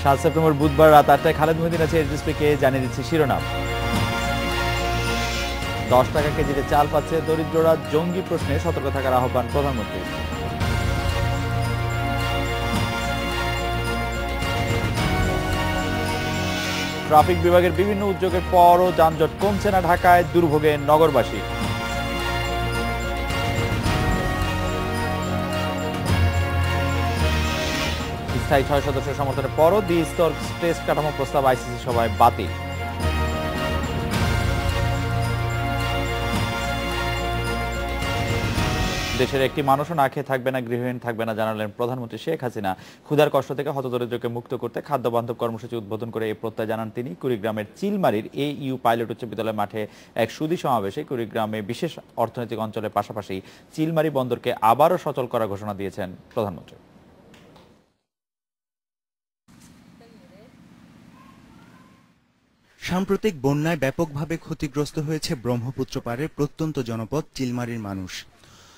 7 September বুধবার রাত 8টায় খালেদ মহিউদ্দিন আছে এসডিএসপিকে জানিয়ে দিচ্ছে শিরোনাম। 10 টাকা কেজিতে চাল পাচ্ছে দরিদ্ররা, জঙ্গি প্রশ্নে সতর্ক থাকার আহ্বান প্রধানমন্ত্রী। ট্রাফিক বিভাগের বিভিন্ন উদ্যোগের পরও যানজট কমছে না ঢাকায়, দুর্ভোগে নগরবাসী। স্থায়ী 6 সদস্য সমর্থনের পরও দ্বিস্তর টেস্ট কাঠামো প্রস্তাব আইসিসি সভায় বাতিল। দেশের একটি মানুষও না খেয়ে থাকবে না, গৃহহীন থাকবে না জানালেন প্রধানমন্ত্রী শেখ হাসিনা। ক্ষুধার কষ্ট থেকে হতদরিদ্রকে মুক্ত করতে খাদ্য বান্ধব কর্মসূচি উদ্বোধন করে এই প্রত্যয় জানান তিনি। কুড়িগ্রামের চিলমারির AU পাইলট উচ্চ বিদ্যালয় মাঠে এক সুধী সমাবেশে কুড়িগ্রামে বিশেষ অর্থনৈতিক অঞ্চলের পাশাপাশি চিলমারি বন্দরকে আবারও সচল করার ঘোষণা দিয়েছেন প্রধানমন্ত্রী। সাম্প্রতিক বন্যায় ব্যাপকভাবে ক্ষতিগ্রস্ত হয়েছে ব্রহ্মপুত্র পাড়ের প্রত্যন্ত জনপদ চিলমারির মানুষ।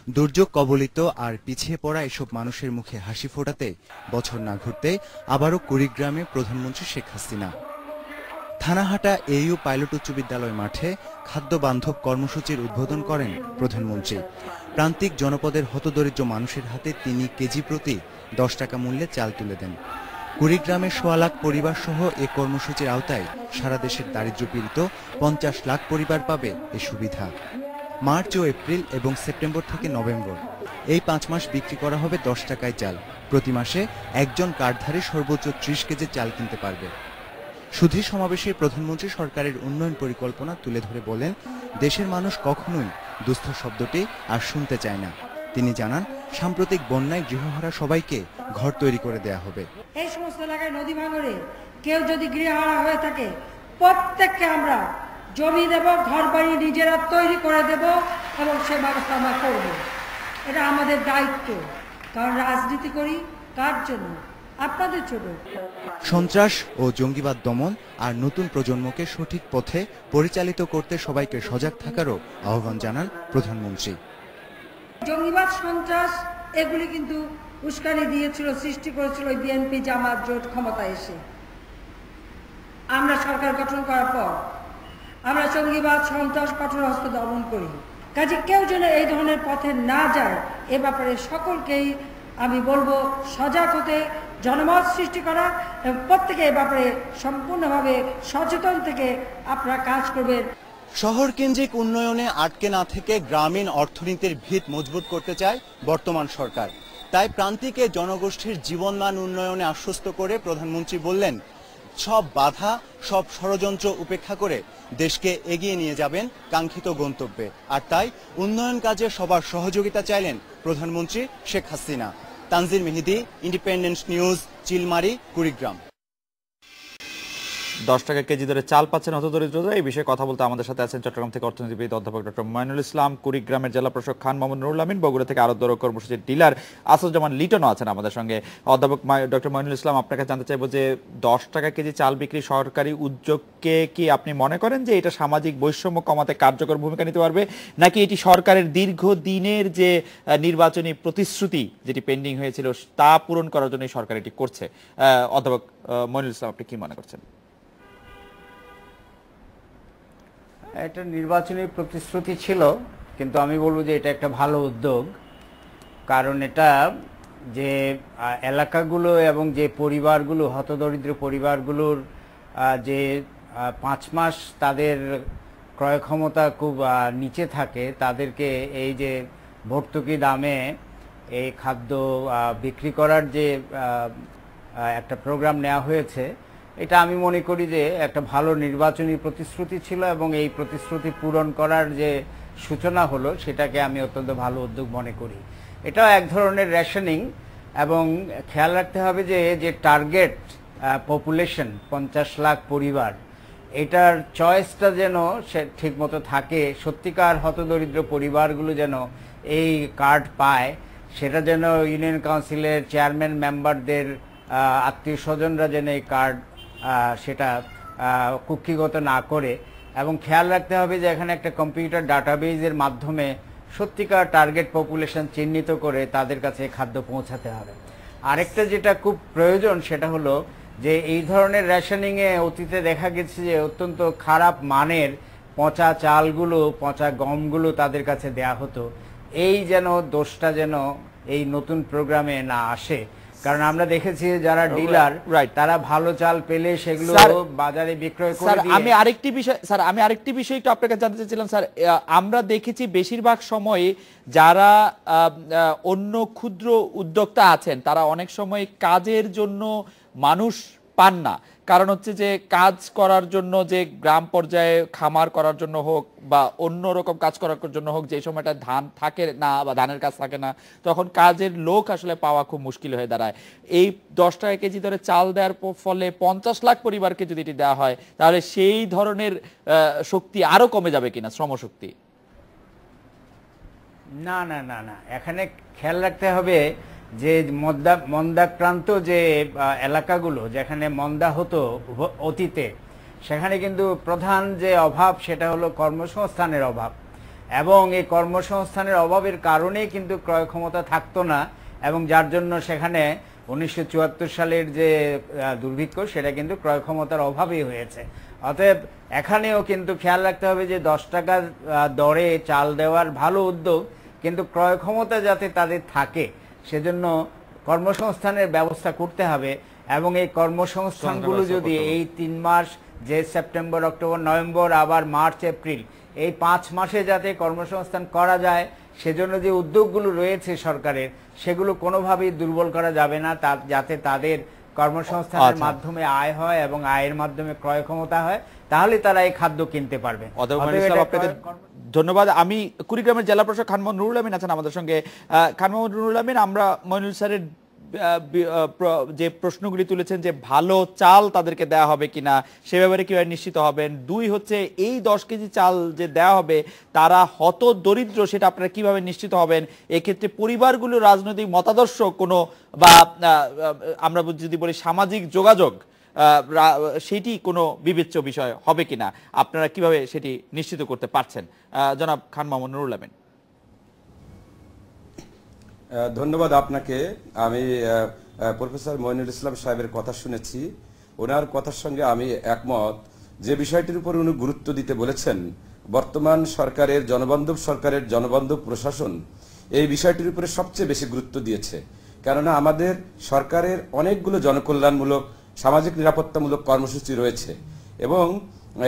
দুর্যোগ কবলিত আর পিছিয়ে পড়া এসব মানুষের মুখে হাসি ফোটাতে বছর না ঘুরতে আবারও কুড়িগ্রামে প্রধানমন্ত্রী শেখ হাসিনা। থানাহাটা AU পাইলট উচ্চ বিদ্যালয় মাঠে খাদ্য বান্ধব কর্মসূচির উদ্বোধন করেন প্রধানমন্ত্রী। প্রান্তিক জনপদের হতদরিদ্র মানুষের হাতে তিনি কেজি প্রতি 10 টাকা মূল্যে চাল তুলে দেন। কুড়িগ্রামের 1.25 লাখ পরিবার সহ এ কর্মসূচির আওতায় সারা দেশের দারিদ্র্যপীড়িত 50 লাখ পরিবার পাবে এ সুবিধা। মার্চ ও এপ্রিল এবং সেপ্টেম্বর থেকে নভেম্বর এই 5 মাস বিক্রি করা হবে 10 টাকায় চাল। প্রতি মাসে একজন কার্ডধারী সর্বোচ্চ 30 কেজি চাল কিনতে পারবে। সুধী সমাবেশে প্রধানমন্ত্রী সরকারের উন্নয়ন পরিকল্পনা তুলে ধরে বলেন, দেশের মানুষ কখনোই দুস্থ শব্দটি আর শুনতে চায় না। তিনি জানান, সাম্প্রতিক বন্যায় গৃহহারা সবাইকে ঘর তৈরি করে দেয়া হবে। এই সমস্ত এলাকায় নদী ভাঙরে কেউ যদি গৃহহারা হয়ে থাকে, প্রত্যেককে আমরা জমি দেব, ঘর বাড়ি নিজেরা তৈরি করে দেব এবং সে ব্যবস্থা আমরা করব। এটা আমাদের দায়িত্ব, কারণ রাজনীতি করি কার জন্য? আপনাদের জন্য। সন্ত্রাস ও জঙ্গিবাদ দমন আর নতুন প্রজন্মকে সঠিক পথে পরিচালিত করতে সবাইকে সজাগ থাকারও আহ্বান জানান প্রধানমন্ত্রী। জঙ্গিবাদ, সন্ত্রাস এগুলি কিন্তু উস্কানি দিয়েছিল, সৃষ্টি করেছিল বিএনপি জামাত জোট ক্ষমতায় এসে। আমরা সরকার গঠন করার পর আমরা জঙ্গিবাদ, সন্ত্রাস কঠোর হস্তে দমন করি। কাজে কেউ যেন এই ধরনের পথে না যায় এ ব্যাপারে সকলকেই আমি বলবো সজাগ হতে, জনমত সৃষ্টি করা এবং প্রত্যেকে এ ব্যাপারে সম্পূর্ণভাবে সচেতন থেকে আপনারা কাজ করবেন। শহর কেন্দ্রিক উন্নয়নে আটকে না থেকে গ্রামীণ অর্থনীতির ভিত মজবুত করতে চায় বর্তমান সরকার। তাই প্রান্তিকে জনগোষ্ঠীর জীবনমান উন্নয়নে আশ্বস্ত করে প্রধানমন্ত্রী বললেন, সব বাধা, সব ষড়যন্ত্র উপেক্ষা করে দেশকে এগিয়ে নিয়ে যাবেন কাঙ্ক্ষিত গন্তব্যে। আর তাই উন্নয়ন কাজে সবার সহযোগিতা চাইলেন প্রধানমন্ত্রী শেখ হাসিনা। তানজির মেহেদি, ইন্ডিপেন্ডেন্ট নিউজ, চিলমারি, কুড়িগ্রাম। 10 টাকা কেজি দরে চাল পাচ্ছেন হতদরিদ্ররা। এই বিষয়ে কথা বলতে আমাদের সাথে আছেন চট্টগ্রাম থেকে অর্থনীতিবিদ অধ্যাপক ডক্টর মইনুল ইসলাম, কুড়িগ্রামের জেলা প্রশাসক খান মোহাম্মদ নুরুল আমিন, বগুড়া থেকে আরো দর কর্মসূচির ডিলার আসুজ্জামান লিটনও আছেন আমাদের সঙ্গে। অধ্যাপক ডক্টর মইনুল ইসলাম, আপনাকে জানতে চাইবো যে 10 টাকা কেজি চাল বিক্রি সরকারি উদ্যোগকে কি আপনি মনে করেন যে এটা সামাজিক বৈষম্য কমাতে কার্যকর ভূমিকা নিতে পারবে, নাকি এটি সরকারের দীর্ঘদিনের যে নির্বাচনী প্রতিশ্রুতি যেটি পেন্ডিং হয়েছিল তা পূরণ করার জন্য সরকার এটি করছে? অধ্যাপক মইনুল ইসলাম, আপনি কি মনে করছেন? এটা নির্বাচনী প্রতিশ্রুতি ছিল, কিন্তু আমি বলবো যে এটা একটা ভালো উদ্যোগ। কারণ এটা যে এলাকাগুলো এবং যে পরিবারগুলো, হতদরিদ্র পরিবারগুলোর যে 5 মাস তাদের ক্রয় ক্ষমতা খুব নিচে থাকে, তাদেরকে এই যে ভর্তুকি দামে এই খাদ্য বিক্রি করার যে একটা প্রোগ্রাম নেওয়া হয়েছে, এটা আমি মনে করি যে একটা ভালো নির্বাচনী প্রতিশ্রুতি ছিল এবং এই প্রতিশ্রুতি পূরণ করার যে সূচনা হলো সেটাকে আমি অত্যন্ত ভালো উদ্যোগ মনে করি। এটাও এক ধরনের রেশনিং, এবং খেয়াল রাখতে হবে যে যে টার্গেট পপুলেশন 50 লাখ পরিবার, এটার চয়েসটা যেন সে ঠিকমতো থাকে, সত্যিকার হতদরিদ্র পরিবারগুলো যেন এই কার্ড পায়, সেটা যেন ইউনিয়ন কাউন্সিলের চেয়ারম্যান মেম্বারদের আত্মীয় স্বজনরা যেন এই কার্ড সেটা কুক্ষিগত না করে, এবং খেয়াল রাখতে হবে যে এখানে একটা কম্পিউটার ডাটাবেজের মাধ্যমে সত্যিকার টার্গেট পপুলেশন চিহ্নিত করে তাদের কাছে খাদ্য পৌঁছাতে হবে। আরেকটা যেটা খুব প্রয়োজন সেটা হলো যে এই ধরনের রেশনিংয়ে অতীতে দেখা গেছে যে অত্যন্ত খারাপ মানের পচা চালগুলো, পচা গমগুলো তাদের কাছে দেয়া হতো। এই যেন দোষটা যেন এই নতুন প্রোগ্রামে না আসে, কারণ আমরা দেখেছি যারা ডিলার তারা ভালো চাল পেলে সেগুলো বাজারে বিক্রয় করে দিয়ে। আমি আরেকটি বিষয় একটু আপনার কাছে জানতে চাইছিলাম স্যার। আমরা দেখেছি বেশিরভাগ সময় যারা অন্য ক্ষুদ্র উদ্যোক্তা আছেন তারা অনেক সময় কাজের জন্য মানুষ পান না, কারণ হচ্ছে যে কাজ করার জন্য যে গ্রাম পর্যায়ে খামার করার জন্য হোক বা অন্য রকম কাজ করার জন্য হোক, যে সময়টা ধান থাকে না বা ধানের কাজ থাকে না, তখন কাজের লোক আসলে পাওয়া খুব মুশকিল হয়ে দাঁড়ায়। এই 10 টাকা কেজি ধরে চাল দেওয়ার ফলে 50 লাখ পরিবারকে যদি এটি দেওয়া হয় তাহলে সেই ধরনের শক্তি আরো কমে যাবে কিনা, শ্রমশক্তি? না না না না, এখানে খেয়াল রাখতে হবে যে মন্দাক্রান্ত যে এলাকাগুলো যেখানে মন্দা হতো অতীতে, সেখানে কিন্তু প্রধান যে অভাব সেটা হলো কর্মসংস্থানের অভাব, এবং এই কর্মসংস্থানের অভাবের কারণেই কিন্তু ক্রয় ক্ষমতা থাকতো না, এবং যার জন্য সেখানে 1974 সালের যে দুর্ভিক্ষ সেটা কিন্তু ক্রয় ক্ষমতার অভাবেই হয়েছে। অতএব এখানেও কিন্তু খেয়াল রাখতে হবে যে 10 টাকা দরে চাল দেওয়ার ভালো উদ্যোগ, কিন্তু ক্রয় ক্ষমতা যাতে তাদের থাকে সেজন্য কর্মসংস্থানের ব্যবস্থা করতে হবে। এবং এই কর্মসংস্থানগুলো যদি এই 3 মাস, যে সেপ্টেম্বর, অক্টোবর, নভেম্বর, আবার মার্চ, এপ্রিল, এই 5 মাসে যাতে কর্মসংস্থান করা যায়, সেজন্য যে উদ্যোগগুলো রয়েছে সরকারের সেগুলো কোনোভাবেই দুর্বল করা যাবে না, যাতে তাদের কর্মসংস্থানের মাধ্যমে আয় হয় এবং আয়ের মাধ্যমে ক্রয় ক্ষমতা হয়, তাহলে তারা এই খাদ্য কিনতে পারবে। ধন্যবাদ। আমি কুড়িগ্রামের জেলা প্রশাসক খান মোহাম্মদ নুরুল আমিন আছেন আমাদের সঙ্গে। খান মোহাম্মদ নুরুল আমিন, আমরা মইনুল স্যারের যে প্রশ্নগুলি তুলেছেন যে ভালো চাল তাদেরকে দেওয়া হবে কিনা সে ব্যাপারে কিভাবে নিশ্চিত হবেন, 2 হচ্ছে এই 10 কেজি চাল যে দেওয়া হবে তারা হত দরিদ্র সেটা আপনারা কিভাবে নিশ্চিত হবেন, এক্ষেত্রে পরিবারগুলো রাজনৈতিক মতাদর্শ কোনো বা আমরা যদি বলি সামাজিক যোগাযোগ সেটি কোনো বিবেচ্য বিষয় হবে কিনা, আপনারা কিভাবে সেটি নিশ্চিত করতে পারছেন? জনাব খান মোহাম্মদ নুরুল আমিন। ধন্যবাদ আপনাকে। আমি প্রফেসর মইনুল ইসলাম সাহেবের কথা শুনেছি, ওনার কথার সঙ্গে আমি একমত। যে বিষয়টির উপর উনি গুরুত্ব দিতে বলেছেন, বর্তমান সরকারের জনবান্ধব প্রশাসন এই বিষয়টির উপরে সবচেয়ে বেশি গুরুত্ব দিয়েছে, কেননা আমাদের সরকারের অনেকগুলো জনকল্যাণমূলক, সামাজিক নিরাপত্তামূলক কর্মসূচি রয়েছে, এবং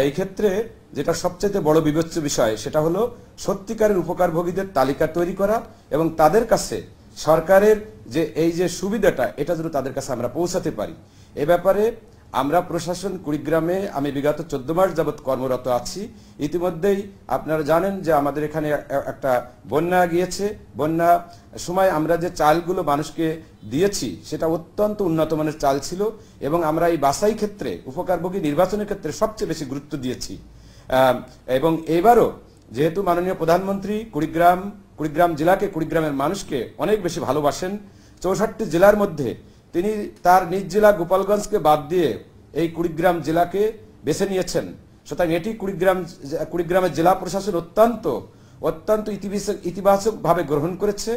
এই ক্ষেত্রে যেটা সবচেয়ে বড় বিবেচ্য বিষয় সেটা হলো সত্যিকারের উপকারভোগীদের তালিকা তৈরি করা এবং তাদের কাছে সরকারের যে এই যে সুবিধাটা এটা যেন তাদের কাছে আমরা পৌঁছাতে পারি। এ ব্যাপারে আমরা প্রশাসন কুড়িগ্রামে আমি বিগত 14 মাস যাবৎ কর্মরত আছি। ইতিমধ্যেই আপনারা জানেন যে আমাদের এখানে একটা বন্যা গিয়েছে। বন্যা সময় আমরা যে চালগুলো মানুষকে দিয়েছি সেটা অত্যন্ত উন্নত মানের চাল ছিল, এবং আমরা এই বাছাই ক্ষেত্রে, উপকারভোগী নির্বাচনের ক্ষেত্রে সবচেয়ে বেশি গুরুত্ব দিয়েছি। এবং এবারও যেহেতু মাননীয় প্রধানমন্ত্রী কুড়িগ্রাম জেলাকে, কুড়িগ্রামের মানুষকে অনেক বেশি ভালোবাসেন, 64টি জেলার মধ্যে তিনি তার নিজ জেলা গোপালগঞ্জকে বাদ দিয়ে এই কুড়িগ্রাম জেলাকে বেছে নিয়েছেন। সুতরাং এটি কুড়িগ্রামের জেলা প্রশাসন অত্যন্ত ইতিবাচক ভাবে গ্রহণ করেছে।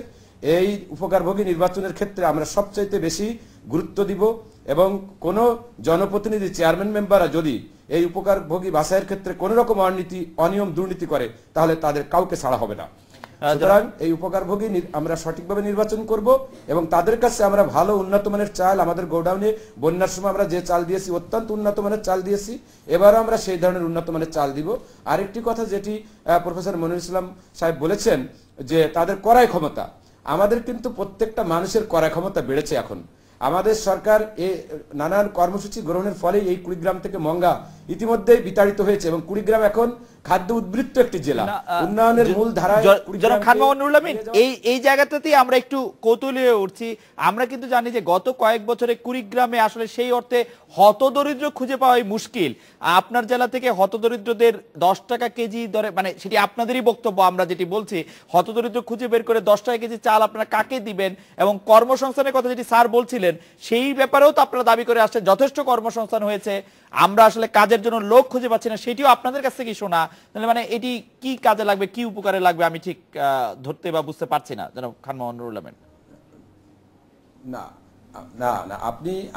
এই উপকারভোগী নির্বাচনের ক্ষেত্রে আমরা সবচাইতে বেশি গুরুত্ব দিব, এবং কোন জনপ্রতিনিধি, চেয়ারম্যান মেম্বাররা যদি এই উপকারভোগী বাছাইয়ের ক্ষেত্রে কোন রকম অনিয়ম দুর্নীতি করে তাহলে তাদের কাউকে ছাড়া হবে না। সুতরাং এই উপকারভোগী আমরা সঠিকভাবে নির্বাচন করব, এবং তাদের কাছে আমরা ভালো উন্নত মানের চাল, আমাদের গোডাউনে বন্যার সময় আমরা যে চাল দিয়েছি অত্যন্ত উন্নত মানের চাল দিয়েছি, এবারও আমরা সেই ধরনের উন্নত মানের চাল দিব। আরেকটি কথা যেটি প্রফেসর মনিরুল ইসলাম সাহেব বলেছেন যে তাদের ক্রয় ক্ষমতা, আমাদের কিন্তু প্রত্যেকটা মানুষের ক্রয় ক্ষমতা বেড়েছে। এখন আমাদের সরকার এই নানান কর্মসূচি গ্রহণের ফলে এই কুড়িগ্রাম থেকে মঙ্গা ইতিমধ্যেই বিতাড়িত হয়েছে, এবং কুড়িগ্রাম এখন খাদ্য উদ্বৃত্ত একটি জেলা, উন্নয়নের মূল ধারায়। খান মোহাম্মদ নুরুল আমিন, এই জায়গাটাতেই আমরা একটু কৌতূহলী হয়ে উঠছি। আমরা কিন্তু জানি যে গত কয়েক বছরে কুড়িগ্রামে আসলে সেই অর্থে হতদরিদ্র খুঁজে পাওয়াই মুশকিল। আপনার জেলা থেকে হতদরিদ্রদের 10 টাকা কেজি দরে, মানে সেটি আপনাদেরই বক্তব্য, আমরা যেটি বলছি, হতদরিদ্র খুঁজে বের করে 10 টাকা কেজি চাল আপনারা কাকে দিবেন, এবং কর্মসংস্থানের কথা যেটি স্যার বলছিলেন সেই ব্যাপারেও তো আপনারা দাবি করে আসছেন যথেষ্ট কর্মসংস্থান হয়েছে, আমরা আসলে কাজের জন্য লোক খুঁজে পাচ্ছি না, সেটিও আপনাদের কাছ থেকে শোনা। মানে এটি কি কাজে লাগবে, কি উপকারে লাগবে আমি ঠিক ধরতে বা বুঝতে পারছি না। জনাব খান মোহাম্মদ নুরুল আমিন। না, না না,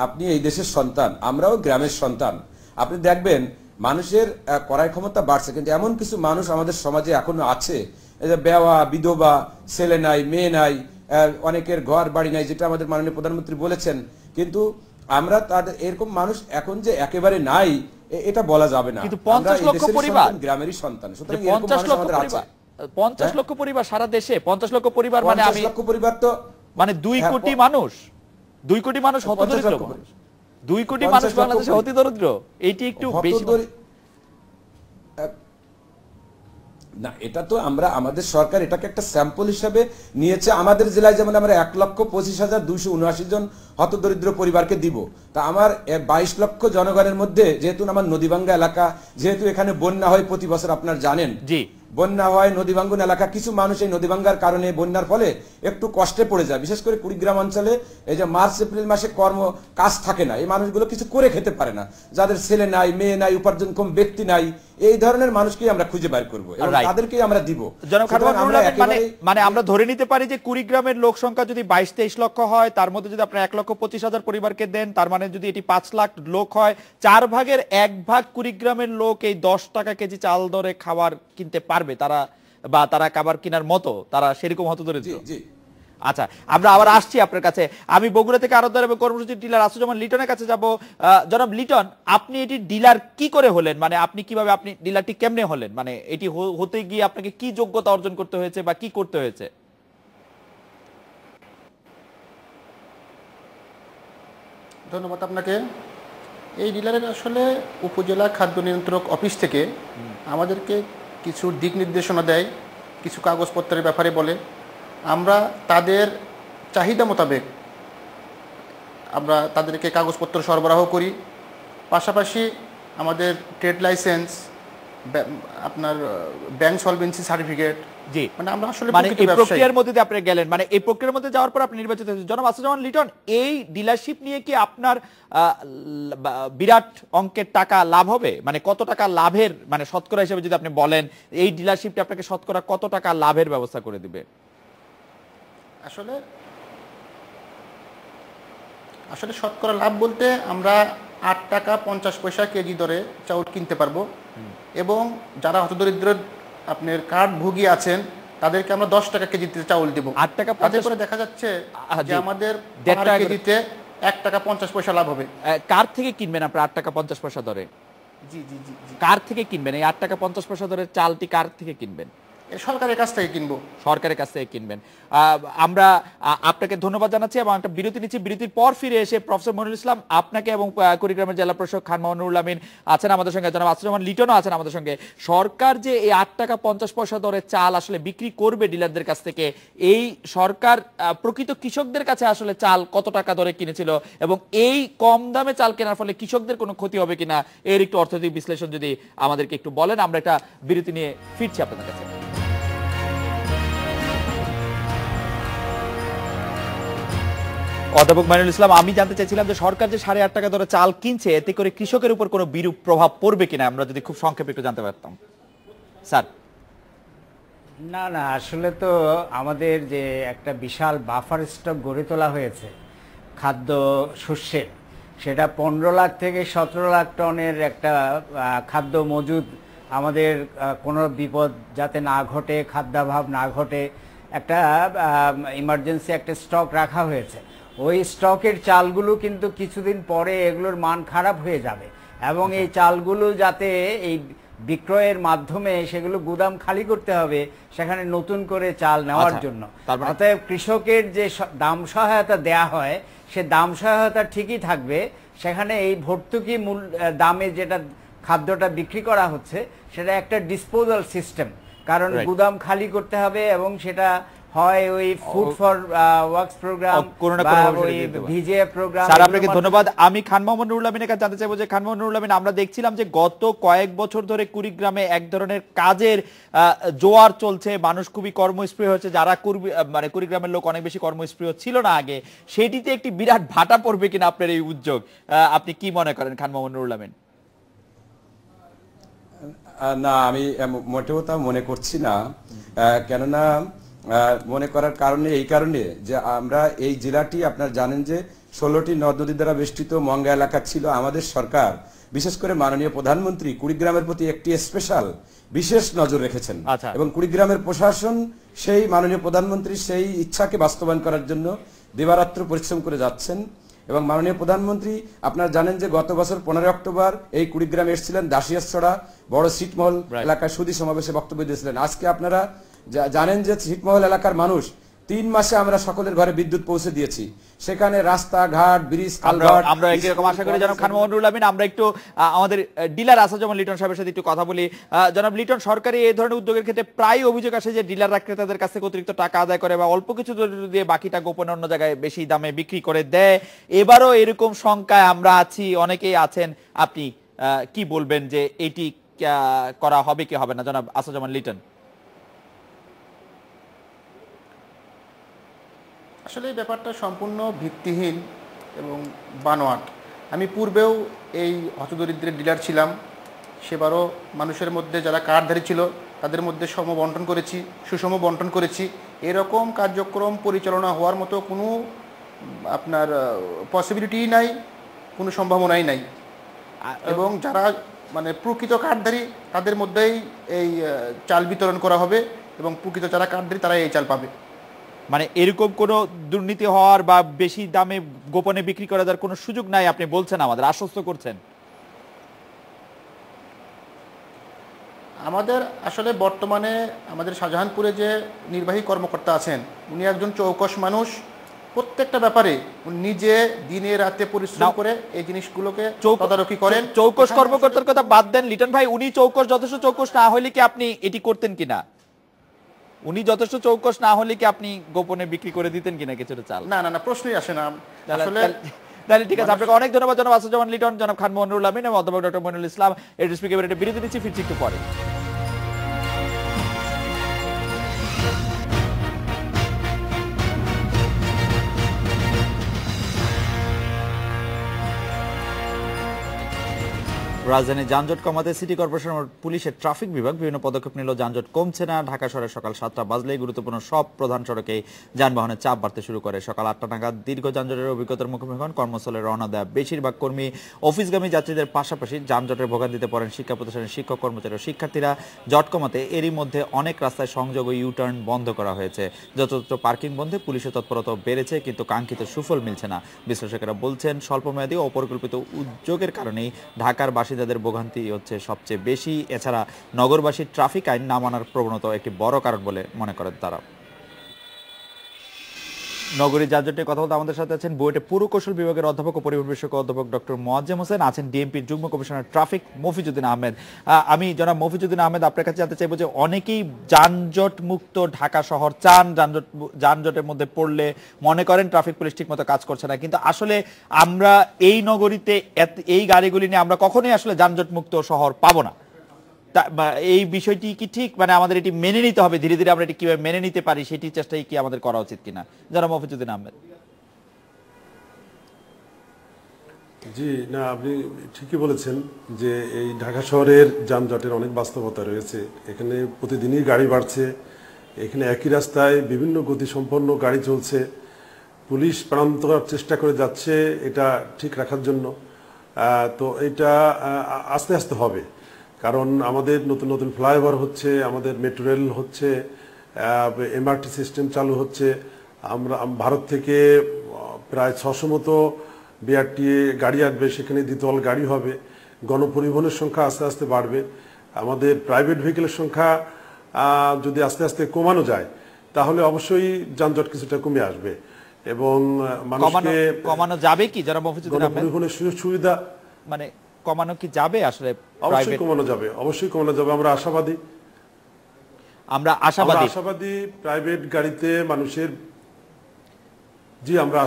আপনি এই দেশের সন্তান, আমরাও গ্রামের সন্তান। আপনি দেখবেন মানুষের ক্রয় ক্ষমতা বাড়ছে, কিন্তু এমন কিছু মানুষ আমাদের সমাজে এখনো আছে, এই যে বেওয়া, বিধবা, ছেলে নাই, মেয়ে নাই, অনেকের ঘর বাড়ি নাই, যেটা আমাদের মাননীয় প্রধানমন্ত্রী বলেছেন। কিন্তু আমরা তাদের এরকম মানুষ এখন যে একেবারে নাই এটা বলা যাবে না। কিন্তু 50 লক্ষ পরিবার গ্রামেরই সন্তান, সুতরাং 50 লক্ষ পরিবার, 50 লক্ষ পরিবার সারা দেশে, 50 লক্ষ পরিবার মানে 50 লক্ষ পরিবার তো মানে 2 কোটি মানুষ, 2 কোটি মানুষ হতদরিদ্র মানুষ, 2 কোটি মানুষ বাংলাদেশে হতদরিদ্র। এইটি একটু বেশি না। এটা তো আমরা, আমাদের সরকার এটাকে একটা স্যাম্পল হিসেবে নিয়েছে। আমাদের জেলায় যেমন আমরা 1,25,279 জন হতদরিদ্র পরিবারকে দিব, তা আমার 22 লক্ষ জনগণের মধ্যে, যেহেতু আমার নদীভাঙ্গা এলাকা, যেহেতু এখানে বন্যা হয় প্রতি বছর, আপনার জানেন জি, বন্যা হয়, নদীভাঙ্গন এলাকা, কিছু মানুষ এই নদীভাঙ্গার কারণে, বন্যার ফলে একটু কষ্টে পড়ে যায়। বিশেষ করে কুড়িগ্রাম অঞ্চলে এই যে মার্চ এপ্রিল মাসে কাজ থাকে না, এই মানুষগুলো কিছু করে খেতে পারে না, যাদের ছেলে নাই, মেয়ে নাই, উপার্জনক্ষম ব্যক্তি নাই, এই ধরনের মানুষকেই আমরা খুঁজে বের করবো এবং তাদেরকেই আমরা দিব। মানে আমরা ধরে নিতে পারি যে কুড়িগ্রামের লোক সংখ্যা যদি 22-23 লক্ষ হয়, তার মধ্যে যদি আপনার 1,25,000 পরিবারকে দেন, তার মানে যদি এটি 5 লাখ লোক হয়, 4 ভাগের 1 ভাগ কুড়িগ্রামের লোক এই 10 টাকা কেজি চাল দরে খাবার কিনতে পারবে, তারা বা তারা খাবার কেনার মতো, তারা সেরকম হতদরিদ্র। আচ্ছা, আমরা আবার আসছি আপনার কাছে। আমি বগুড়া থেকে আরতদার এবং কর্মসূচির ডিলার আসুজ্জামান লিটনের কাছে যাব। জনাব লিটন, আপনি এটি ডিলার কি করে হলেন? মানে আপনি কিভাবে, আপনি ডিলারটি কেমনে হলেন? মানে এটি হতে গিয়ে আপনাকে কি যোগ্যতা অর্জন করতে হয়েছে বা কি করতে হয়েছে? ধন্যবাদ আপনাকে। এই ডিলারের আসলে উপজেলা খাদ্য নিয়ন্ত্রক অফিস থেকে আমাদেরকে কিছু দিক নির্দেশনা দেয়, কিছু কাগজপত্রের ব্যাপারে বলে। আমরা তাদের চাহিদা মোতাবেক আমরা তাদেরকে কাগজপত্র সরবরাহ করি। পাশাপাশি আমাদের ট্রেড লাইসেন্স, আপনার ব্যাংক সলভেন্সি সার্টিফিকেট, জি, মানে আমরা আসলে এই প্রক্রিয়ার মধ্যে দিয়ে আপনি গেলেন, মানে এই প্রক্রিয়ার মধ্যে যাওয়ার পর আপনি নির্বাচিত হয়েছেন। জনাব আসুজ্জামান লিটন, এই ডিলারশিপ নিয়ে কি আপনার বিরাট অঙ্কের টাকা লাভ হবে? মানে কত টাকা লাভের, মানে শতকরা হিসেবে যদি আপনি বলেন, এই ডিলারশিপটি আপনাকে শতকরা কত টাকা লাভের ব্যবস্থা করে দিবে? আসলে শতকরা লাভ বলতে আমরা 8 টাকা 50 পয়সা কেজি দরে চাউল কিনতে পারবো, এবং যারা হতদরিদ্র আপনার কার্ড ভোগী আছেন তাদেরকে আমরা 10 টাকা কেজিতে চাউল দেব। 8 টাকা তাতে করে দেখা যাচ্ছে যে আমাদের 1.5 কেজিতে 1 টাকা 50 পয়সা লাভ হবে। কার থেকে কিনবেন আপনারা 8 টাকা 50 পয়সা দরে? জি জি জি, কার থেকে কিনবেন এই 8 টাকা 50 পয়সা দরের চালটি? কার থেকে কিনবেন? সরকারের কাছ থেকে কিনবো। সরকারের কাছ থেকে কিনবেন। আমরা আপনাকে ধন্যবাদ জানাচ্ছি এবং একটা বিরতি নিচ্ছি। বিরতির পর ফিরে এসে প্রফেসর মনিরুল ইসলাম, আপনাকে এবং কুড়িগ্রামের জেলা প্রশাসক খান মামুনুর আমিন আছেন আমাদের সঙ্গে, জনাব আসুজ্জামান লিটনও আছেন আমাদের সঙ্গে। সরকার যে এই 8 টাকা 50 পয়সা দরে চাল আসলে বিক্রি করবে ডিলারদের কাছ থেকে, এই সরকার প্রকৃত কৃষকদের কাছে আসলে চাল কত টাকা দরে কিনেছিল এবং এই কম দামে চাল কেনার ফলে কৃষকদের কোনো ক্ষতি হবে কিনা, এর একটু অর্থনৈতিক বিশ্লেষণ যদি আমাদেরকে একটু বলেন। আমরা একটা বিরতি নিয়ে ফিরছি আপনাদের কাছে। অধ্যাপক মাইনুল ইসলাম, আমি জানতে চাইছিলাম যে সরকার যে 8.5 টাকা দরে চাল কিনছে, এতে করে কৃষকের উপর কোনো বিরূপ প্রভাব পড়বে কিনা, আমরা যদি খুব সংক্ষেপে একটু জানতে পারতাম স্যার। না না, আসলে তো আমাদের যে একটা বিশাল বাফার স্টক গড়ে তোলা হয়েছে খাদ্য শস্যের, সেটা 15 লাখ থেকে 17 লাখ টনের একটা খাদ্য মজুদ, আমাদের কোনো বিপদ যাতে না ঘটে, খাদ্যাভাব না ঘটে, একটা ইমার্জেন্সি একটা স্টক রাখা হয়েছে। ওই স্টকের চালগুলো কিন্তু কিছুদিন পরে এগুলোর মান খারাপ হয়ে যাবে এবং এই চালগুলো যাতে এই বিক্রয়ের মাধ্যমে সেগুলো গুদাম খালি করতে হবে সেখানে নতুন করে চাল নেওয়ার জন্য। অতএব কৃষকের যে দাম সহায়তা দেয়া হয় সে দাম সহায়তা ঠিকই থাকবে, সেখানে এই ভর্তুকি দামে যেটা খাদ্যটা বিক্রি করা হচ্ছে সেটা একটা ডিসপোজাল সিস্টেম, কারণ গুদাম খালি করতে হবে এবং সেটা হয় ওই ফুড ফর ওয়ার্কস প্রোগ্রাম বা ওই ভিজিএ প্রোগ্রাম। স্যার আপনাকে ধন্যবাদ। আমি খান মামুনুর আমিনের কাছে জানতে চাইবো যে খান মামুনুর আমিন, আমরা দেখছিলাম যে গত কয়েক বছর ধরে কুড়িগ্রামে এক ধরনের কাজের জোয়ার চলছে, মানুষ খুবই কর্মস্পৃহ হচ্ছে, যারা মানে কুড়িগ্রামের লোক অনেক বেশি কর্মস্পৃহ ছিল না আগে, সেটিতে একটি বিরাট ভাটা পড়বে কিনা আপনার এই উদ্যোগ, আপনি কি মনে করেন খান মামুনুর আমিন? না, আমি মোটেও তা মনে করছি না, কেননা মনে করার কারণে এই কারণে যে আমরা এই জেলাটি আপনারা জানেন যে 16টি নদ নদী দ্বারা বেষ্টিত মঙ্গা এলাকা ছিল। আমাদের সরকার বিশেষ করে মাননীয় প্রধানমন্ত্রী কুড়িগ্রামের প্রতি একটি স্পেশাল বিশেষ নজর রেখেছেন এবং কুড়িগ্রামের প্রশাসন সেই মাননীয় প্রধানমন্ত্রী সেই ইচ্ছাকে বাস্তবায়ন করার জন্য দিবারাত্র পরিশ্রম করে যাচ্ছেন। এবং মাননীয় প্রধানমন্ত্রী আপনারা জানেন যে গত বছর 15 অক্টোবর এই কুড়িগ্রামে এসেছিলেন, দাসিয়াছড়া বড় ছিটমহল এলাকায় সুধী সমাবেশে বক্তব্য দিয়েছিলেন। আজকে আপনারা জানেন যে ছিটমহল এলাকার মানুষ 3 মাসে আমরা সকলের ঘরে বিদ্যুৎ পৌঁছে দিয়েছি। সেখানে রাস্তাঘাট, ব্রিজ, কালভার্ট আমরা এরকম আশা করি। জনাব খান মোহাম্মদ নুরুল আমিন, আমরা একটু আমাদের ডিলার আসাদুজ্জামান লিটন সাহেবের সাথে একটু কথা বলি। জনাব লিটন, সরকারি এই ধরনের উদ্যোগের ক্ষেত্রে প্রায় অভিযোগ আসে যে ডিলাররা ক্রেতাদের কাছ থেকে অতিরিক্ত টাকা আদায় করে বা অল্প কিছু দিয়ে বাকিটা গোপনে অন্য জায়গায় বেশি দামে বিক্রি করে দেয়। এবারও এরকম শঙ্কায় আমরা আছি, অনেকেই আছেন। আপনি কি বলবেন যে এটি করা হবে কি হবে না, জনাব আসাদুজ্জামান লিটন? আসলে এই ব্যাপারটা সম্পূর্ণ ভিত্তিহীন এবং বানোয়াট। আমি পূর্বেও এই হতদরিদ্রের ডিলার ছিলাম, সেবারও মানুষের মধ্যে যারা কার্ডধারী ছিল তাদের মধ্যে সম বন্টন করেছি, সুষম বন্টন করেছি। এরকম কার্যক্রম পরিচালনা হওয়ার মতো কোনো আপনার পসিবিলিটিই নাই, কোনো সম্ভাবনাই নাই। এবং যারা মানে প্রকৃত কার্ডধারী তাদের মধ্যেই এই চাল বিতরণ করা হবে এবং প্রকৃত যারা কার্ডধারী তারাই এই চাল পাবে। মানে এরকম কোনো দুর্নীতি হওয়ার বা বেশি দামে গোপনে বিক্রি করা যাওয়ার কোনো সুযোগ নাই আপনি বলছেন, আমাদের আশ্বস্ত করছেন? আমাদের আসলে বর্তমানে আমাদের শাহজাহানপুরে যে নির্বাহী কর্মকর্তা আছেন উনি একজন চৌকস মানুষ। প্রত্যেকটা ব্যাপারে নিজে দিনে রাতে পরিশ্রম করে এই জিনিসগুলোকে তদারকি করেন। চৌকস কর্মকর্তার কথা বাদ দেন লিটন ভাই, উনি চৌকস যথেষ্ট চৌকস না হলে কি আপনি এটি করতেন কিনা? উনি যথেষ্ট চৌকস না হলে কি আপনি গোপনে বিক্রি করে দিতেন কিনা কিছুটা চাল? না না না, প্রশ্নই আসে না। আসলে তাহলে ঠিক আছে, আপনাকে অনেক ধন্যবাদ জনাব আসাদুজ্জামান লিটন, জনাব খান মোহাম্মদ নুরুল আমিন এবং অধ্যাপক ডক্টর মইনুল ইসলাম। এর স্পিকার একটা বিরতি নিচ্ছি, ফিরছি একটু পরে। রাজধানী যানজট কমাতে সিটি কর্পোরেশন পুলিশের ট্রাফিক বিভাগ বিভিন্ন পদক্ষেপ নিল। যানজট কমছে না। ঢাকা শহরে সকাল 7টা বাজলেই গুরুত্বপূর্ণ সব প্রধান সড়কে যানবাহনের চাপ বাড়তে শুরু করে। সকাল 8টা নাগাদ দীর্ঘ যানজটের অভিজ্ঞতার মুখোমুখি হন কর্মস্থলে রওনা দেয়া বেশিরভাগ কর্মী, অফিসগামী যাত্রীদের পাশাপাশি যানজটের ভোগান্তিতে পড়েন শিক্ষা প্রতিষ্ঠানের শিক্ষক, কর্মচারী ও শিক্ষার্থীরা। জট কমাতে এরই মধ্যে অনেক রাস্তায় সংযোগ ও ইউটার্ন বন্ধ করা হয়েছে। যত্রতত্র পার্কিং বন্ধে পুলিশের তৎপরতা বেড়েছে, কিন্তু কাঙ্ক্ষিত সুফল মিলছে না। বিশ্লেষকেরা বলছেন স্বল্পমেয়াদী ও অপরিকল্পিত উদ্যোগের কারণেই ঢাকার বাসিন্দাদের ভোগান্তি হচ্ছে সবচেয়ে বেশি। এছাড়া নগরবাসীর ট্রাফিক আইন না মানার প্রবণতা একটি বড় কারণ বলে মনে করেন তারা। নগরী যানজটের কথা বলতে আমাদের সাথে আছেন বুয়েটের পুরকৌশল বিভাগের অধ্যাপক ও পরিবহন বিষয়ক অধ্যাপক ডক্টর মোয়াজ্জেম হোসেন, আছেন ডিএমপির যুগ্ম কমিশনার ট্রাফিক মফিজউদ্দিন আহমেদ। আমি জনাব মফিজউদ্দিন আহমেদ আপনার কাছে জানতে চাইবো যে অনেকেই যানজট মুক্ত ঢাকা শহর চান, যানজটের মধ্যে পড়লে মনে করেন ট্রাফিক পুলিশ ঠিকমতো কাজ করছে না, কিন্তু আসলে আমরা এই নগরীতে এই গাড়িগুলি নিয়ে আমরা কখনোই আসলে যানজট মুক্ত শহর পাবো না। এই বিষয়টি কি ঠিক, মানে আমাদের এটি মেনে নিতে হবে, ধীরে ধীরে আমরা এটি কিভাবে মেনে নিতে পারি সেটি চেষ্টাই কি আমাদের করা উচিত কিনা? যারা মফিজউদ্দিন আহমেদ। জি না, আপনি ঠিকই বলেছেন যে এই ঢাকা শহরের যানজটের অনেক বাস্তবতা রয়েছে। এখানে প্রতিদিনই গাড়ি বাড়ছে, এখানে একই রাস্তায় বিভিন্ন গতিসম্পন্ন গাড়ি চলছে। পুলিশ প্রাণান্ত চেষ্টা করে যাচ্ছে এটা ঠিক রাখার জন্য। তো এটা আস্তে আস্তে হবে, কারণ আমাদের নতুন নতুন ফ্লাইওভার হচ্ছে, আমাদের মেট্রো রেল হচ্ছে, এমআরটি সিস্টেম চালু হচ্ছে। আমরা ভারত থেকে প্রায় 600 মতো বিআরটি গাড়ি আসবে, সেখানে দ্বিতল গাড়ি হবে। গণপরিবহনের সংখ্যা আস্তে আস্তে বাড়বে। আমাদের প্রাইভেট ভেহিকেলের সংখ্যা যদি আস্তে আস্তে কমানো যায় তাহলে অবশ্যই যানজট কিছুটা কমে আসবে এবং মানুষকে কমানো যাবে কি যারা মফিজউদ্দিন আহমেদ? গণপরিবহনের সুযোগ সুবিধা মানে কমানো কি যাবে? আসলে অবশ্যই কমানো যাবে, অবশ্যই কমানো যাবে। আমরা আশাবাদী প্রাইভেট গাড়িতে মানুষের আমরা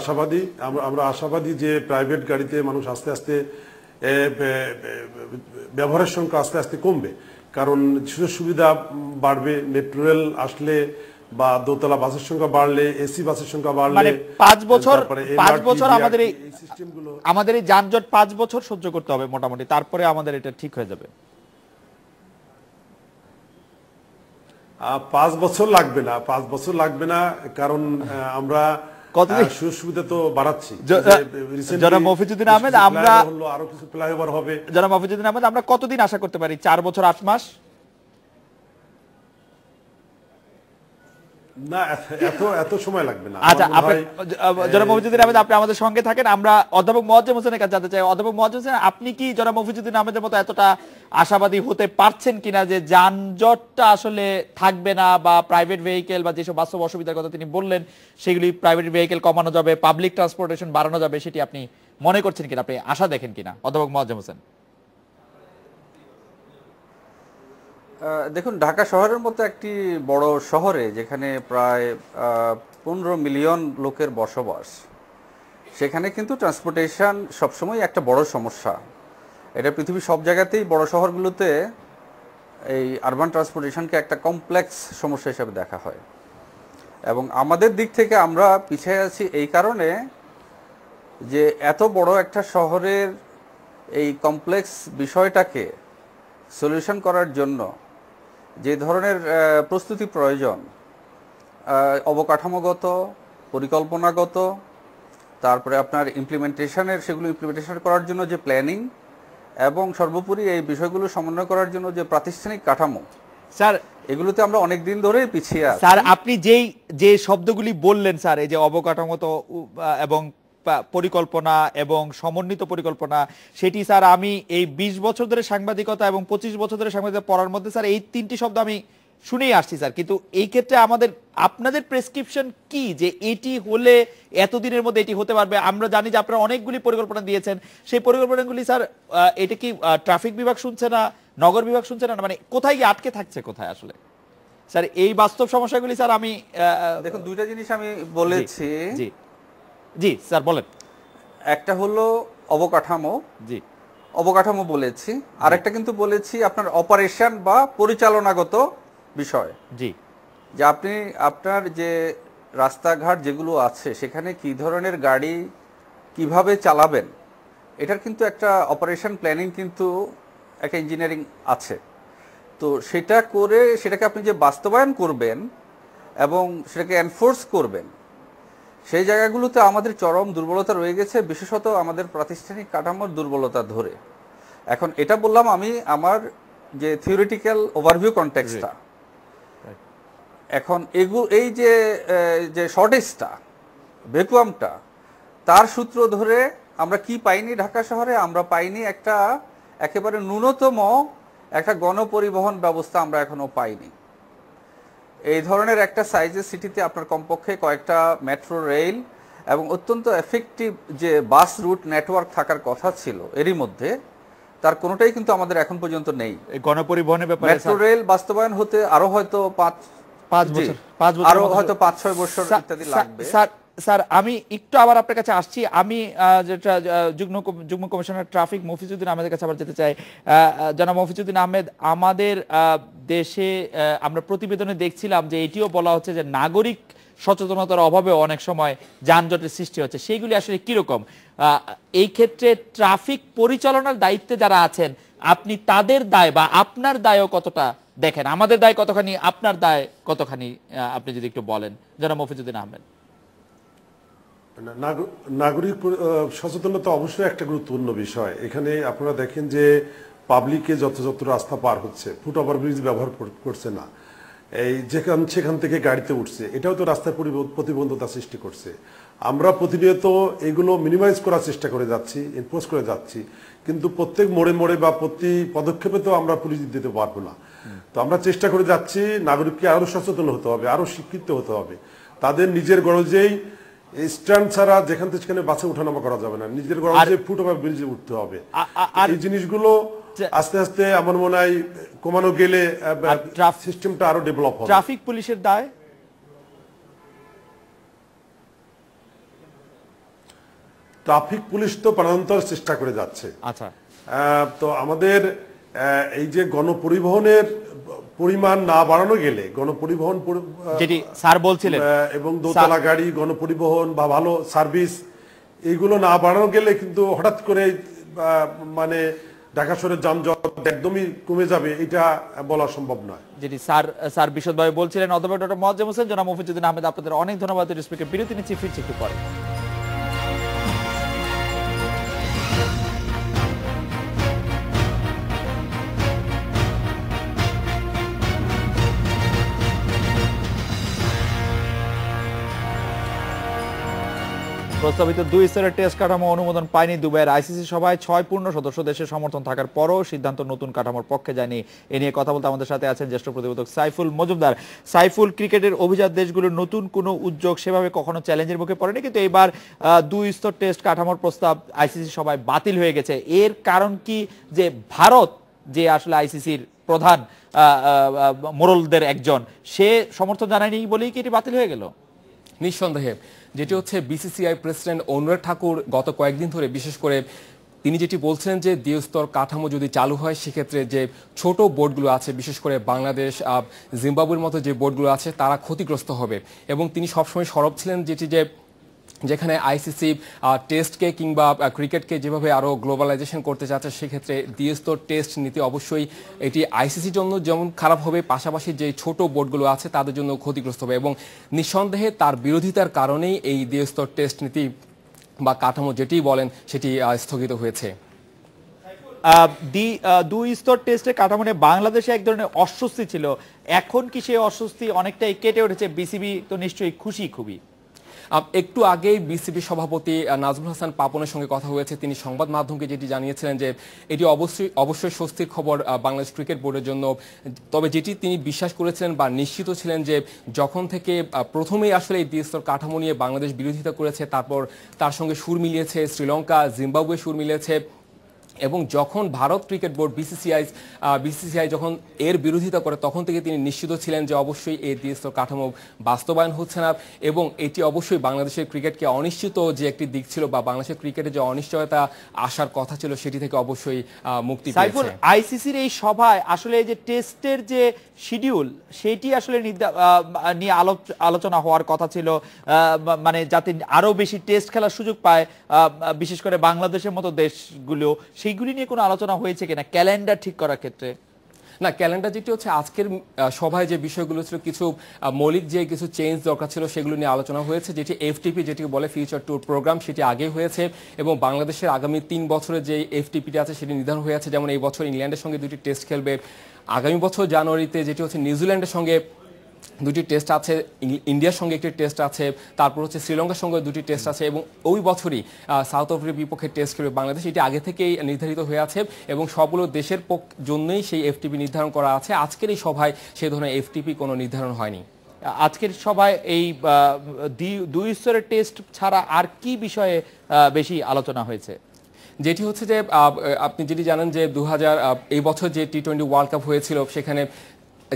আশাবাদী যে প্রাইভেট গাড়িতে মানুষ আস্তে আস্তে ব্যবহারের সংখ্যা আস্তে আস্তে কমবে, কারণ সুযোগ সুবিধা বাড়বে। মেট্রো রেল আসলে বা দোতলা বাসের সংখ্যা বাড়লে, এসি বাসের সংখ্যা বাড়লে, মানে 5 বছর আমাদের এই যানজট 5 বছর সহ্য করতে হবে মোটামুটি, তারপরে আমাদের এটা ঠিক হয়ে যাবে। 5 বছর লাগবে না, 5 বছর লাগবে না, কারণ আমরা কতদিন? সুযোগ সুবিধা তো বাড়াচ্ছি। জনাব মফিজউদ্দিন আহমেদ, আমরা আরো কিছু ফ্লাইওভার হবে। জনাব মফিজউদ্দিন আহমেদ, আমরা কতদিন আশা করতে পারি? 4 বছর 8 মাস? না, এত সময় লাগবে না। আচ্ছা, জনাব মফিজউদ্দিন আহমেদ, আপনি আমাদের সঙ্গে থাকেন। আমরা অধ্যাপক মোয়াজ্জেম হোসেনের কাছে জানতে চাই, অধ্যাপক মোয়াজ্জেম হোসেন, আপনি কি জনাব মফিজউদ্দিন আহমেদের মতো এতটা আশাবাদী হতে পারছেন কিনা যে যানজটটা আসলে থাকবে না, বা প্রাইভেট ভেহিকেল বা যেসব বাস্তব অসুবিধার কথা তিনি বললেন সেগুলি প্রাইভেট ভেহিকেল কমানো যাবে, পাবলিক ট্রান্সপোর্টেশন বাড়ানো যাবে, সেটি আপনি মনে করছেন কিনা, আপনি আশা দেখেন কিনা, অধ্যাপক মোয়াজ্জেম হোসেন? দেখুন, ঢাকা শহরের মতো একটি বড় শহরে যেখানে প্রায় 15 মিলিয়ন লোকের বসবাস, সেখানে কিন্তু ট্রান্সপোর্টেশন সবসময় একটা বড় সমস্যা। এটা পৃথিবীর সব জায়গাতেই বড় শহরগুলোতে এই আরবান ট্রান্সপোর্টেশনকে একটা কমপ্লেক্স সমস্যা হিসেবে দেখা হয়, এবং আমাদের দিক থেকে আমরা পিছিয়ে আছি এই কারণে যে এত বড় একটা শহরের এই কমপ্লেক্স বিষয়টাকে সলিউশন করার জন্য যে ধরনের প্রস্তুতি প্রয়োজন, অবকাঠামোগত, পরিকল্পনাগত, তারপরে আপনার সেগুলো ইমপ্লিমেন্টেশন করার জন্য যে প্ল্যানিং, এবং সর্বোপরি এই বিষয়গুলো সমন্বয় করার জন্য যে প্রাতিষ্ঠানিক কাঠামো, স্যার এগুলোতে আমরা অনেক দিন ধরেই পিছিয়ে আছি। স্যার, আপনি যে শব্দগুলি বললেন স্যার, এই যে অবকাঠামোগত এবং পরিকল্পনা এবং সমন্বিত পরিকল্পনা, সেটি স্যার আমি এই 20 বছর ধরে সাংবাদিকতা এবং 25 বছর ধরে সাংবাদিকতা পড়ার মধ্যে স্যার এই 3টি শব্দ আমি শুনেই আসছি স্যার। কিন্তু এই ক্ষেত্রে আপনাদের প্রেসক্রিপশন কি যে এটি হলে এতদিনের মধ্যে এটি হতে পারবে? আমরা জানি যে আপনারা অনেকগুলি পরিকল্পনা দিয়েছেন, সেই পরিকল্পনাগুলি স্যার এটা কি ট্রাফিক বিভাগ শুনছে না, নগর বিভাগ শুনছে না, মানে কোথায় গিয়ে আটকে থাকছে কোথায় আসলে স্যার এই বাস্তব সমস্যাগুলি? স্যার আমি দেখুন, দুইটা জিনিস আমি বলেছি। জি জি স্যার বলেন। একটা হলো অবকাঠামো বলেছি, আরেকটা কিন্তু বলেছি আপনার অপারেশন বা পরিচালনাগত বিষয়। জি, যে আপনি আপনার যে রাস্তাঘাট যেগুলো আছে সেখানে কি ধরনের গাড়ি কিভাবে চালাবেন, এটার কিন্তু একটা অপারেশন প্ল্যানিং, কিন্তু একটা ইঞ্জিনিয়ারিং আছে। তো সেটাকে আপনি যে বাস্তবায়ন করবেন এবং সেটাকে এনফোর্স করবেন, সেই জায়গাগুলোতে আমাদের চরম দুর্বলতা রয়ে গেছে, বিশেষত আমাদের প্রাতিষ্ঠানিক কাঠামোর দুর্বলতা ধরে। এখন এটা বললাম আমি আমার যে থিওরিটিক্যাল ওভারভিউ কনটেক্সটটা। এখন এই যে শর্টেজটা, ভ্যাকুয়ামটা, তার সূত্র ধরে আমরা কি পাইনি ঢাকা শহরে? আমরা পাইনি একটা একেবারে ন্যূনতম একটা গণপরিবহন ব্যবস্থা আমরা এখনো পাইনি। এই ধরনের একটা সাইজের সিটিতে আপনার কমপক্ষে কয়েকটা মেট্রো রেল এবং অত্যন্ত এফেক্টিভ যে বাস রুট নেটওয়ার্ক থাকার কথা ছিল, এরই মধ্যে তার কোনোটাই কিন্তু আমাদের এখন পর্যন্ত নেই। গণপরিবহনের ব্যাপারে মেট্রো রেল বাস্তবায়ন হতে আরো হয়তো 5 বছর, আরো হয়তো 5-6 বছর ইত্যাদি লাগবে। স্যার আমি একটু আবার আপনার কাছে আসছি। আমি যেটা যুগ্ম কমিশনার ট্রাফিক মফিজউদ্দিন আহমেদের কাছে আবার যেতে চাই। জনাব মফিজউদ্দিন আহমেদ, আমাদের দেশে আমরা প্রতিবেদনে দেখছিলাম যে এটিও বলা হচ্ছে যে নাগরিক সচেতনতার অভাবে অনেক সময় যানজটের সৃষ্টি হচ্ছে, সেইগুলি আসলে কিরকম? এই ক্ষেত্রে ট্রাফিক পরিচালনার দায়িত্বে যারা আছেন, আপনি তাদের দায় বা আপনার দায়ও কতটা দেখেন? আমাদের দায় কতখানি, আপনার দায় কতখানি, আপনি যদি একটু বলেন জনাব মফিজউদ্দিন আহমেদ। নাগরিক সচেতনতা অবশ্যই একটা গুরুত্বপূর্ণ বিষয়। এখানে আপনারা দেখেন যে পাবলিকে যত রাস্তা পার হচ্ছে, ফুট ওভার ব্রিজ ব্যবহার করছে না, এই সেখান থেকে গাড়িতে উঠছে, এটাও তো রাস্তায় প্রতিবন্ধকতা সৃষ্টি করছে। আমরা প্রতিনিয়ত এগুলো মিনিমাইজ করার চেষ্টা করে যাচ্ছি, এনফোর্স করে যাচ্ছি, কিন্তু প্রত্যেক মোড়ে বা প্রতি পদক্ষেপে তো আমরা পুলিশ দিতে পারবো না। তো আমরা চেষ্টা করে যাচ্ছি, নাগরিককে আরো সচেতন হতে হবে, আরো শিক্ষিত হতে হবে। তাদের নিজের গরজেই স্ট্যান্ড ছাড়া যেখান থেকে সেখানে বাসে ওঠানামা করা যাবে না, নিজের গরজে ফুট ওভার ব্রিজে উঠতে হবে। এই জিনিসগুলো আস্তে আস্তে আমার মনে হয় কমানো গেলে সিস্টেমটা আরো ডেভেলপ হবে। ট্রাফিক পুলিশের দায়? ট্রাফিক পুলিশ তো প্রাণান্তর চেষ্টা করে যাচ্ছে। আচ্ছা, তো আমাদের এই যে গণপরিবহনের পরিমাণ না বাড়ানো গেলে, গণপরিবহন যেটি স্যার বলছিলেন, এবং দোতলা গাড়ি গণপরিবহন বা ভালো সার্ভিস, এইগুলো না বাড়ানো গেলে কিন্তু হঠাৎ করে মানে ঢাকা শহরের যানজট একদমই কমে যাবে এটা বলা সম্ভব নয়। যেটি স্যার বিশদভাবে বলছিলেন অধ্যাপক ডক্টর মোয়াজ্জেম হোসেন। জনাব মফিজুদ্দিন আহমেদ, আপনাদের অনেক ধন্যবাদ। স্পিকার বিরতি নিচ্ছি, ফিরছি একটু পরে। প্রস্তাবিত 2 স্তরের টেস্ট কাঠামো অনুমোদন পায়নি দুবাইয়ের আইসিসি সভায়। 6 পূর্ণ সদস্য দেশের সমর্থন থাকার পরও সিদ্ধান্ত নতুন কাঠামোর পক্ষে যায়নি। এ নিয়ে কথা বলতে আমাদের সাথে আছেন জ্যেষ্ঠ প্রতিবেদক সাইফুল মজুমদার। সাইফুল, ক্রিকেটের অভিজাত দেশগুলোর নতুন কোনো উদ্যোগ সেভাবে কখনো চ্যালেঞ্জের মুখে পড়েনি, কিন্তু এবার 2 স্তর টেস্ট কাঠামোর প্রস্তাব আইসিসি সভায় বাতিল হয়ে গেছে। এর কারণ কি যে ভারত, যে আসলে আইসিসির প্রধান মোড়লদের একজন, সে সমর্থন জানায়নি বলেই কি এটি বাতিল হয়ে গেল? নিঃসন্দেহে যেটি হচ্ছে বিসিসিআই প্রেসিডেন্ট অনুরাগ ঠাকুর গত কয়েকদিন ধরে বিশেষ করে তিনি যেটি বলছেন যে দ্বিস্তর কাঠামো যদি চালু হয় সেক্ষেত্রে যে ছোট বোর্ডগুলো আছে, বিশেষ করে বাংলাদেশ, জিম্বাবুয়ের মতো যে বোর্ডগুলো আছে তারা ক্ষতিগ্রস্ত হবে। এবং তিনি সবসময় সরব ছিলেন যেটি যেখানে আইসিসি টেস্টকে কিংবা ক্রিকেটকে যেভাবে আরও গ্লোবালাইজেশন করতে চাচ্ছে, সেক্ষেত্রে দ্বিস্তর টেস্ট নীতি অবশ্যই এটি আইসিসির জন্য যেমন খারাপ হবে, পাশাপাশি যে ছোট বোর্ডগুলো আছে তাদের জন্য ক্ষতিগ্রস্ত হবে। এবং নিঃসন্দেহে তার বিরোধিতার কারণেই এই দ্বিস্তর টেস্ট নীতি বা কাঠামো যেটি বলেন সেটি স্থগিত হয়েছে। 2 স্তর টেস্টের কাঠামো নিয়ে বাংলাদেশে এক ধরনের অস্বস্তি ছিল, এখন কি সেই অস্বস্তি অনেকটাই কেটে উঠেছে? বিসিবি তো নিশ্চয়ই খুশি খুবই। একটু আগেই বিসিবি সভাপতি নাজমুল হাসান পাপনের সঙ্গে কথা হয়েছে। তিনি সংবাদ মাধ্যমকে যেটি জানিয়েছিলেন যে এটি অবশ্যই স্বস্তির খবর বাংলাদেশ ক্রিকেট বোর্ডের জন্য। তবে যেটি তিনি বিশ্বাস করেছিলেন বা নিশ্চিত ছিলেন যে যখন থেকে প্রথমেই আসলে এই দ্বিস্তর কাঠামো নিয়ে বাংলাদেশ বিরোধিতা করেছে, তারপর তার সঙ্গে সুর মিলিয়েছে শ্রীলঙ্কা, জিম্বাবুয়ে সুর মিলিয়েছে, এবং যখন ভারত ক্রিকেট বোর্ড বিসিসিআই যখন এর বিরোধিতা করে তখন থেকে তিনি নিশ্চিত ছিলেন যে অবশ্যই এই দ্বিস্তর কাঠামো বাস্তবায়ন হচ্ছে না, এবং এটি অবশ্যই বাংলাদেশের ক্রিকেটকে অনিশ্চিত যে একটি দিক ছিল বা বাংলাদেশের ক্রিকেটে যে অনিশ্চয়তা আসার কথা ছিল সেটি থেকে অবশ্যই মুক্তি পেয়েছে। আইসিসির এই সভায় আসলে এই যে টেস্টের যে শিডিউল সেটি আসলে নিয়ে আলোচনা হওয়ার কথা ছিল, মানে যাতে আরো বেশি টেস্ট খেলার সুযোগ পায় বিশেষ করে বাংলাদেশের মতো দেশগুলো, সেইগুলি নিয়ে কোনো আলোচনা হয়েছে কিনা ক্যালেন্ডার ঠিক করার ক্ষেত্রে? না, ক্যালেন্ডার যেটি হচ্ছে আজকের সভায় যে বিষয়গুলো ছিল, কিছু মৌলিক যে কিছু চেঞ্জ দরকার ছিল সেগুলো নিয়ে আলোচনা হয়েছে। যেটি এফটিপি যেটি বলে ফিউচার ট্যুর প্রোগ্রাম, সেটি আগে হয়েছে, এবং বাংলাদেশের আগামী 3 বছরের যে এফটিপিটি আছে সেটি নির্ধারণ হয়েছে। যেমন এই বছর ইংল্যান্ডের সঙ্গে 2টি টেস্ট খেলবে, আগামী বছর জানুয়ারিতে যেটি হচ্ছে নিউজিল্যান্ডের সঙ্গে 2টি টেস্ট আছে, ইন্ডিয়ার সঙ্গে একটি টেস্ট আছে, তারপর হচ্ছে শ্রীলঙ্কার সঙ্গে 2টি টেস্ট আছে, এবং ওই বছরই সাউথ আফ্রিকার বিপক্ষে টেস্ট খেলবে বাংলাদেশ। এটি আগে থেকেই নির্ধারিত হয়ে আছে এবং সবগুলো দেশের জন্যই সেই এফটিপি নির্ধারণ করা আছে। আজকের এই সভায় সে ধরনের এফটিপি কোনো নির্ধারণ হয়নি। আজকের সভায় এই 2 স্তরের টেস্ট ছাড়া আর কি বিষয়ে বেশি আলোচনা হয়েছে? যেটি হচ্ছে যে আপনি যেটি জানেন যে এই বছর যে টি20 ওয়ার্ল্ড কাপ হয়েছিল সেখানে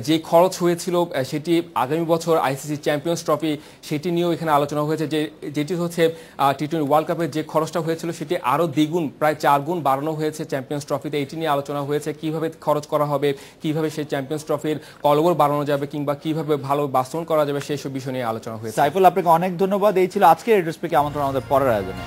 যে খরচ হয়েছিল সেটি আগামী বছর আইসিসি চ্যাম্পিয়ন্স ট্রফি সেটি নিয়েও এখানে আলোচনা হয়েছে। যেটি হচ্ছে টি20 ওয়ার্ল্ড কাপের যে খরচটা হয়েছিল সেটি আরও দ্বিগুণ, প্রায় 4 গুণ বাড়ানো হয়েছে চ্যাম্পিয়ন্স ট্রফিতে। এটি নিয়ে আলোচনা হয়েছে, কিভাবে খরচ করা হবে, কিভাবে সেই চ্যাম্পিয়ন্স ট্রফির কলবল বাড়ানো যাবে, কিংবা কিভাবে ভালো বাস্তবায়ন করা যাবে, সেই সব বিষয় নিয়ে আলোচনা হয়েছে। সাইফুল, আপনাকে অনেক ধন্যবাদ। এই ছিল আজকের রেডিও স্পিকে আমন্ত্রণ আমাদের পরের আয়োজনে।